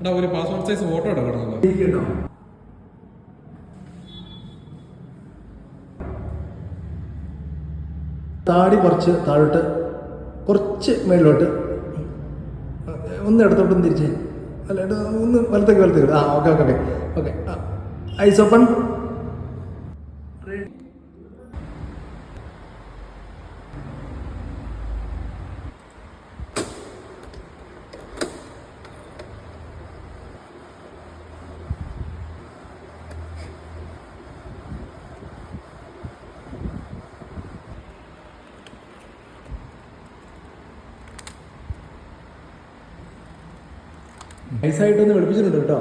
എടാ ഒരു passport size photo എടുക്കണമല്ലോ. താടി കുറച്ച് താഴോട്ട്, കുറച്ച് മേളിലോട്ട്, ഒന്ന് ഇടത്തോട്ടൊന്ന് തിരിച്ച്, അല്ല ഒന്ന് വലത്തേക്ക്. ആ okay okay okay okay. Eyes open. നൈസായിട്ടൊന്ന് വെളുപ്പിച്ചിട്ടുണ്ട് കേട്ടോ.